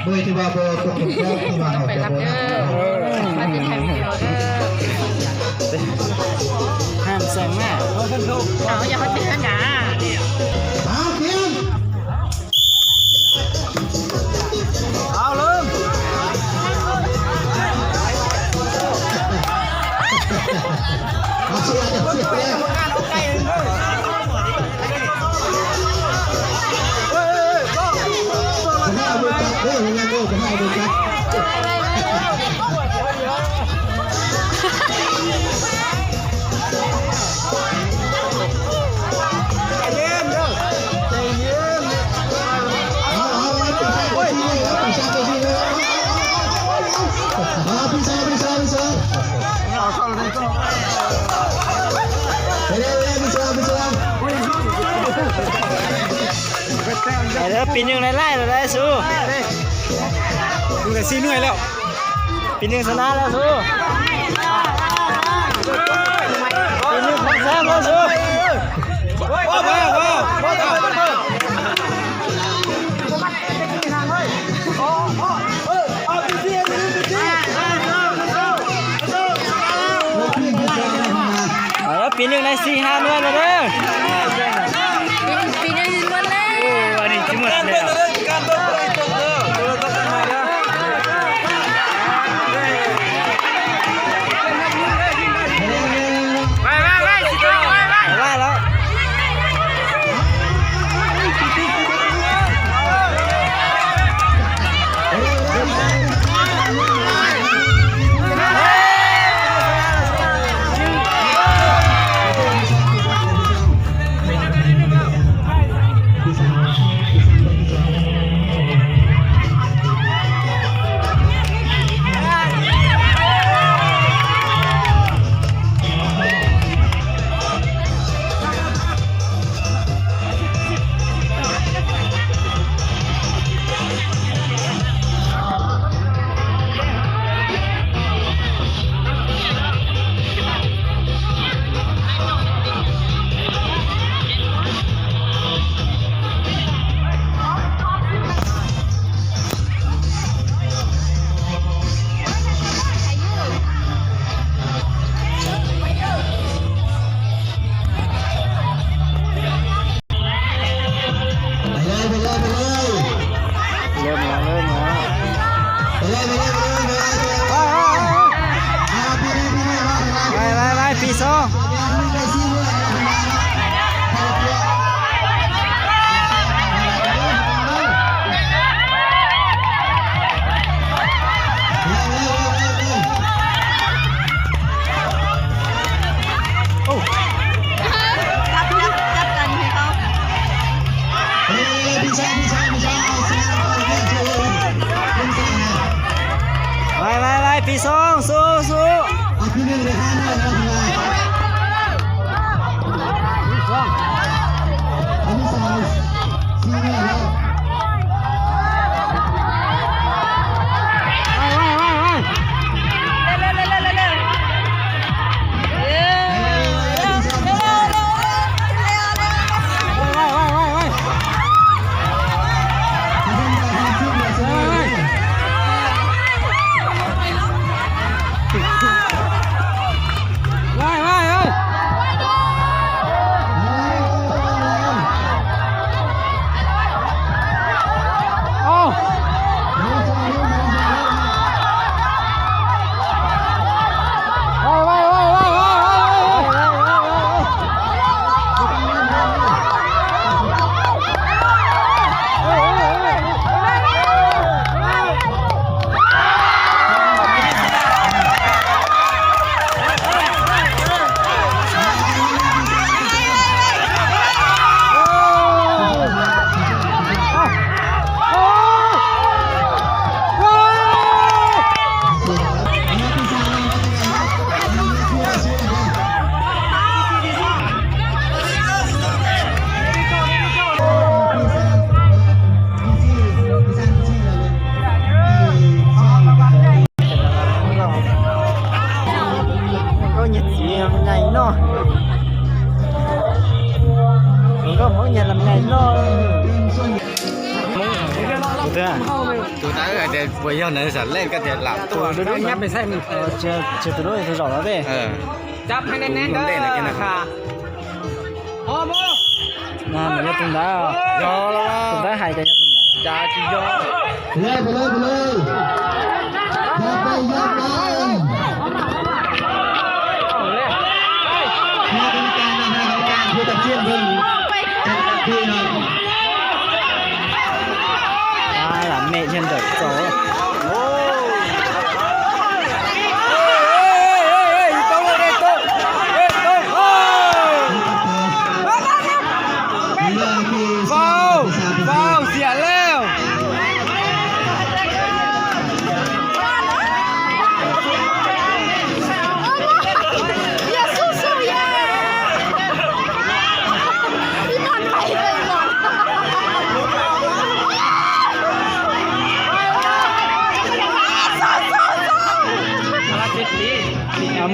โดยที่ว่าโบตกเป็นข้อที่มาออกจากโบนะมาติดแทนวิดีโอเด้อห้ามแซงหน้าเอาอย่าเขาเตือนนะมาเพียงเอาเริ่มมาเชียร์เชียร์เลยให้เอาดูจับเฮ้ยยังไงโก้ให้เอาดูจับเดี๋ยวปีนึงไล่เราได้สู้ดูกันซีเหนื่อยแล้วปีนึงชนะแล้วสู้ปีนึงของแซมแล้วสู้ว้าวว้าวว้าวปีนึงใน4-5 หน่วยแล้วเด้อปีนี้ยืนบนเลยอันนี้จิ้มหมดเลยการต้มเลยต้มเลยต้มมาแล้วไปสิโก้ไปแล้วปีสองไปปีสองสู้พี่หนึ่งเลย5 หน่วยนะอันนี้2 4 หน่วยแล้ว ta ở đây bây giờ nó sẽ lên cái tiền làm Tụi đứa nhấpไปใส่มันเจอตัวด้วยตัวสองแล้วเด้ จับให้แน่นๆเด้อค่ะโอ้โห งานมันก็ตุ้งได้ยอแล้วตุ้งได้หายใจกับตุ้งได้จ้าจียอ ไปเลยอย่าไปอย่าไปมาเป็นการเพื่อตัดเชือกเพิ่มจัดคือหน่อย là mẹ nhân vật chó vào xỉa leo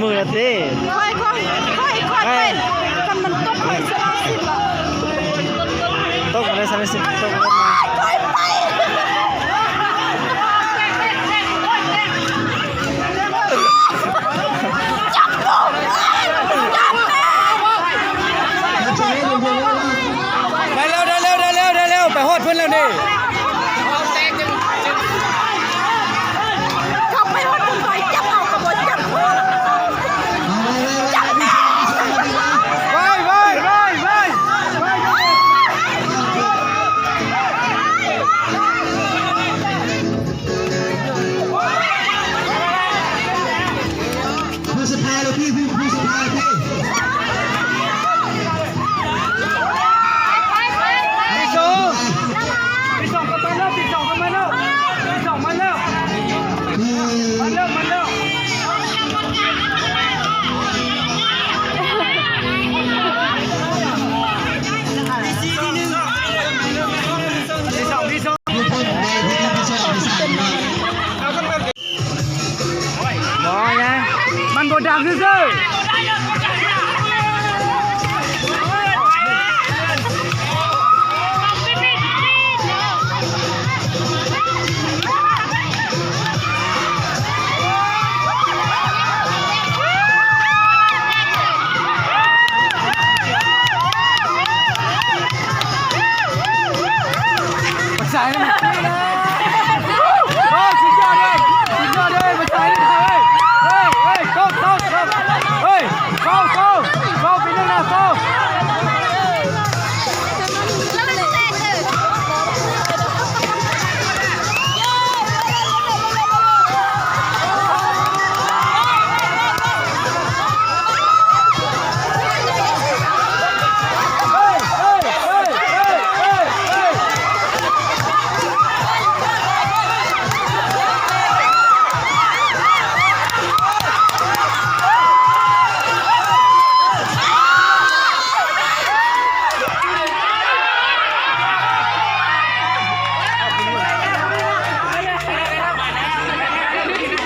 mưa là thếค่อยเป็นกันมันตกไปซะสิล่ะ tốc vào đây sao đây tốc vào đây ค่อยไปจับลูกจับแม่ đây leo phải hốt phân leo đi ขับไปวัดคุณไปจับเอากระบวนจับหัวจับแม่ vaiผู้สุดท้ายเลยพี่ผู้สุดท้ายพี่ đi xuống đi sòng con lên đi sòng con lên đi sòng con lên พี่ มันเร็วđi sòng ผู้คนในที่ทำพิเศษพิเศษมาก đó nha มันกดดันซื่อ